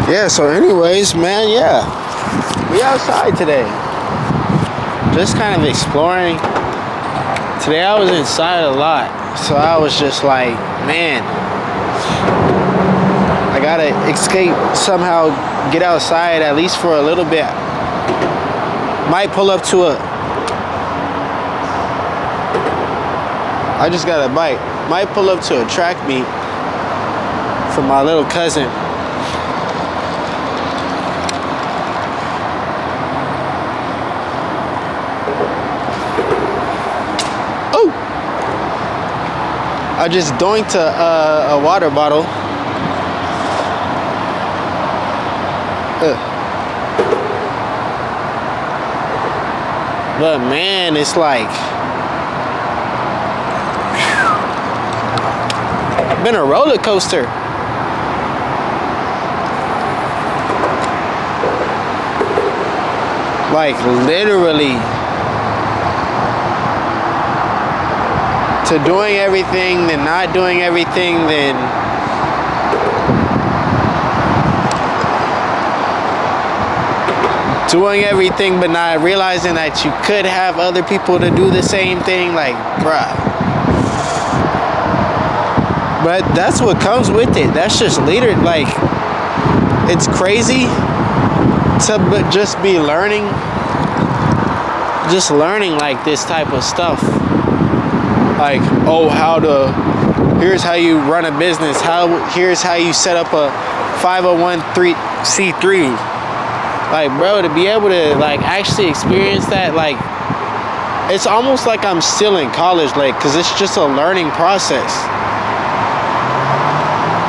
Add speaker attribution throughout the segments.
Speaker 1: Yeah, so anyways, man, yeah. We outside today. Just kind of exploring. Today I was inside a lot. So I was just like, man, I gotta escape somehow, get outside at least for a little bit. Might pull up to I just got a bite. Might pull up to a track meet for my little cousin. Oh! I just doinked a water bottle. But man, it's like been a roller coaster. Like literally, to doing everything, then not doing everything, then doing everything but not realizing that you could have other people to do the same thing. Like, bruh. But that's what comes with it. That's just leader. Like, it's crazy to just be learning. Just learning like this type of stuff. Like, oh, here's how you run a business. Here's how you set up a 501c3. Like, bro, to be able to like actually experience that, like, it's almost like I'm still in college, like, because it's just a learning process.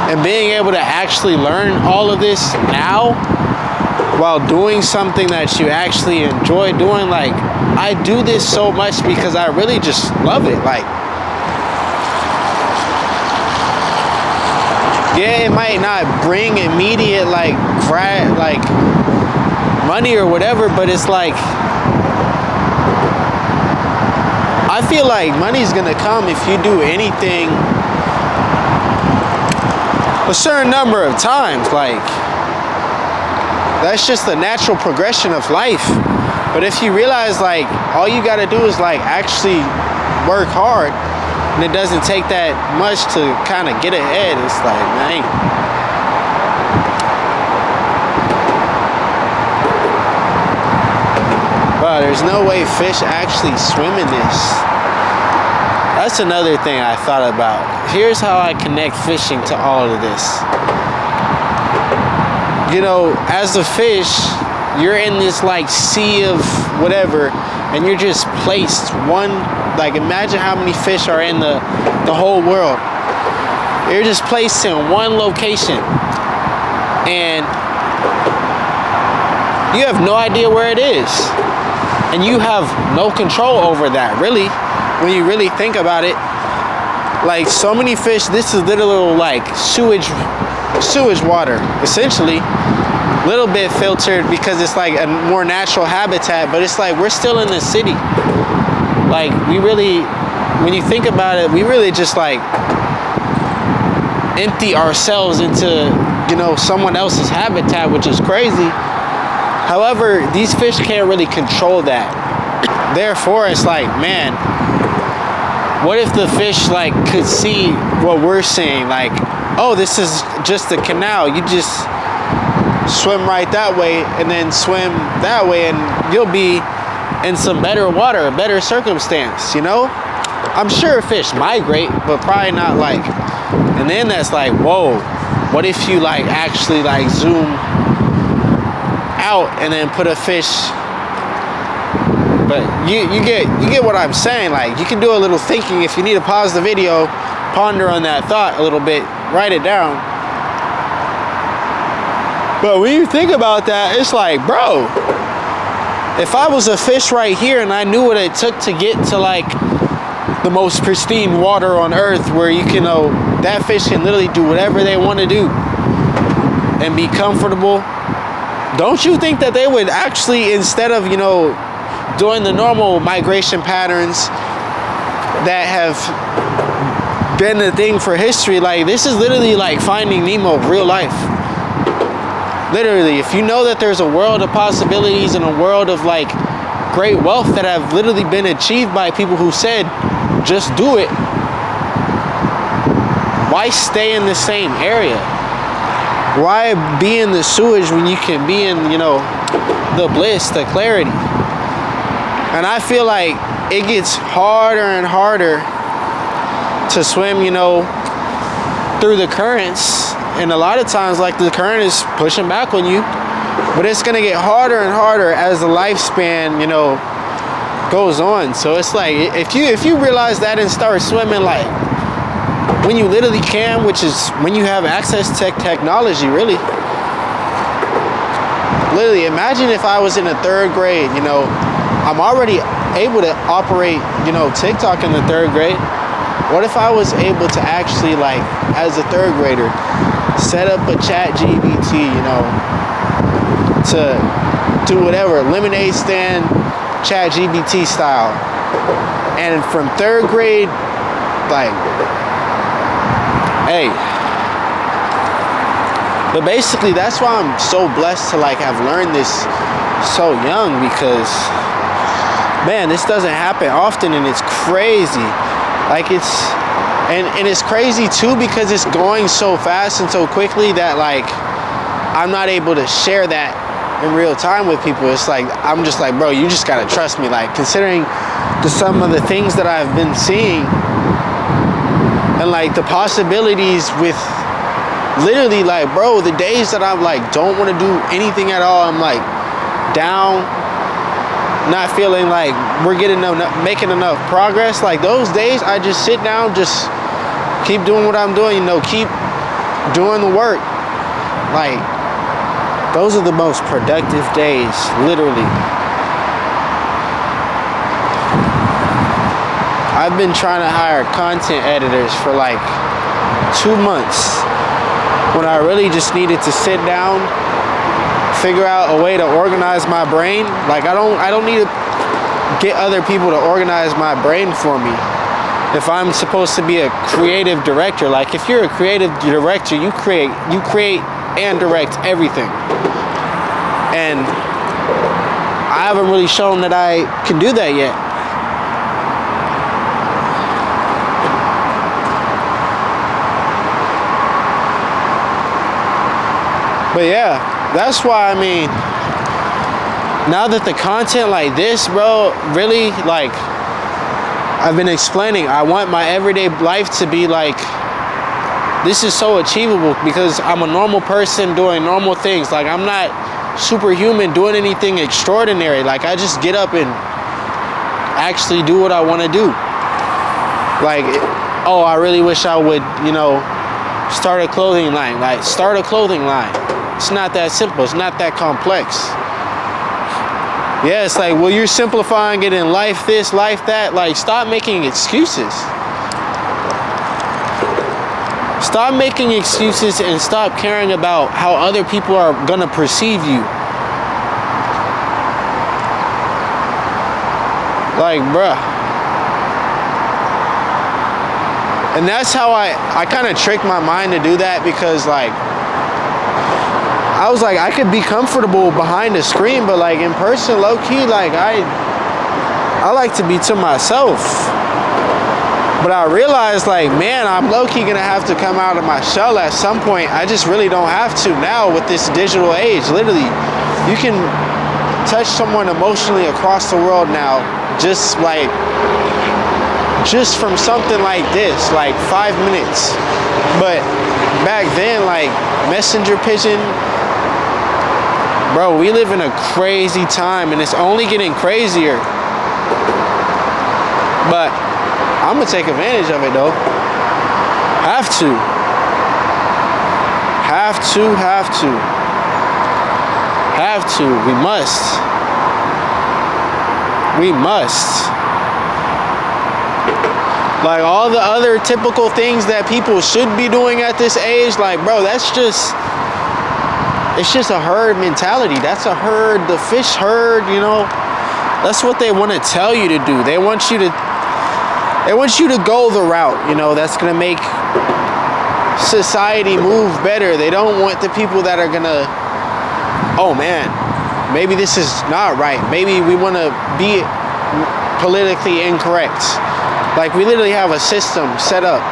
Speaker 1: And being able to actually learn all of this now while doing something that you actually enjoy doing, like, I do this so much because I really just love it. Like, yeah, it might not bring immediate like money or whatever, but it's like, I feel like money's gonna come if you do anything a certain number of times. Like, that's just the natural progression of life. But if you realize, like, all you gotta do is like actually work hard, and it doesn't take that much to kind of get ahead, it's like, man, wow, there's no way fish actually swim in this. That's another thing I thought about. Here's how I connect fishing to all of this. You know, as a fish, you're in this like sea of whatever, and you're just placed one, like, imagine how many fish are in the whole world. You're just placed in one location, and you have no idea where it is. And you have no control over that, really, when you really think about it. Like, so many fish, this is literally like sewage water, essentially. Little bit filtered because it's like a more natural habitat, but it's like we're still in the city. Like, we really, when you think about it, we really just like empty ourselves into, you know, someone else's habitat, which is crazy. However, these fish can't really control that. Therefore, it's like, man, what if the fish like could see what we're seeing? Like, oh, this is just a canal. You just swim right that way and then swim that way, and you'll be in some better water, a better circumstance, you know? I'm sure fish migrate, but probably not like, and then that's like, whoa, what if you like actually like zoom out and then put a fish? But you get what I'm saying. Like, you can do a little thinking. If you need to pause the video, ponder on that thought a little bit, write it down. But when you think about that, it's like, bro, if I was a fish right here and I knew what it took to get to like the most pristine water on earth, where you can know that fish can literally do whatever they want to do and be comfortable, don't you think that they would actually, instead of, you know, doing the normal migration patterns that have been the thing for history, like, this is literally like Finding Nemo real life. Literally, if you know that there's a world of possibilities and a world of like great wealth that have literally been achieved by people who said, just do it, why stay in the same area? Why be in the sewage when you can be in, you know, the bliss, the clarity? And I feel like it gets harder and harder to swim, you know, through the currents. And a lot of times, like, the current is pushing back on you. But it's gonna get harder and harder as the lifespan, you know, goes on. So it's like, if you realize that and start swimming, like, when you literally can, which is when you have access to technology, really. Literally, imagine if I was in the 3rd grade, you know, I'm already able to operate, you know, TikTok in the 3rd grade. What if I was able to actually, like, as a 3rd grader, set up a chat GBT, you know, to do whatever, lemonade stand, chat GBT style. And from 3rd grade, like, hey. But basically, that's why I'm so blessed to, like, have learned this so young, because, man, this doesn't happen often, and it's crazy. Like, and it's crazy too, because it's going so fast and so quickly that, like, I'm not able to share that in real time with people. It's like, I'm just like, bro, you just gotta trust me. Like, considering some of the things that I've been seeing, and like the possibilities with literally, like, bro, the days that I'm like don't want to do anything at all, I'm like down, not feeling like we're making enough progress. Like, those days I just sit down, just keep doing what I'm doing, you know, keep doing the work. Like, those are the most productive days, literally. I've been trying to hire content editors for like 2 months, when I really just needed to sit down, figure out a way to organize my brain. Like, I don't need to get other people to organize my brain for me. If I'm supposed to be a creative director, like, if you're a creative director, you create and direct everything. And I haven't really shown that I can do that yet. But yeah, that's why, I mean, now that the content like this, bro, really, like, I've been explaining, I want my everyday life to be like, this is so achievable, because I'm a normal person doing normal things. Like, I'm not superhuman doing anything extraordinary. Like, I just get up and actually do what I want to do. Like, oh, I really wish I would, you know, start a clothing line. Like, start a clothing line. It's not that simple. It's not that complex. Yeah, it's like, well, you're simplifying it in life this, life that. Like, stop making excuses. Stop making excuses and stop caring about how other people are gonna perceive you. Like, bruh. And that's how I kind of tricked my mind to do that, because, like, I was like, I could be comfortable behind the screen, but, like, in person, low-key, like, I like to be to myself. But I realized, like, man, I'm low-key gonna have to come out of my shell at some point. I just really don't have to now with this digital age. Literally, you can touch someone emotionally across the world now, just from something like this, like 5 minutes. But back then, like, messenger pigeon, bro, we live in a crazy time, and it's only getting crazier. But I'm gonna take advantage of it, though. Have to. We must. Like, all the other typical things that people should be doing at this age, like, bro, it's just a herd mentality. That's a herd, the fish herd, you know. That's what they want to tell you to do. They want you to go the route, you know, that's gonna make society move better. They don't want the people that are gonna oh man, maybe this is not right. Maybe we want to be politically incorrect. Like, we literally have a system set up.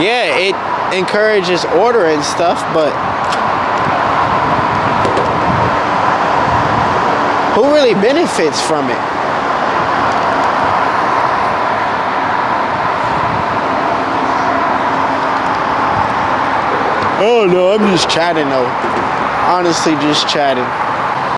Speaker 1: Yeah, it encourages order and stuff, but who really benefits from it? Oh no, I'm just chatting though. Honestly, just chatting.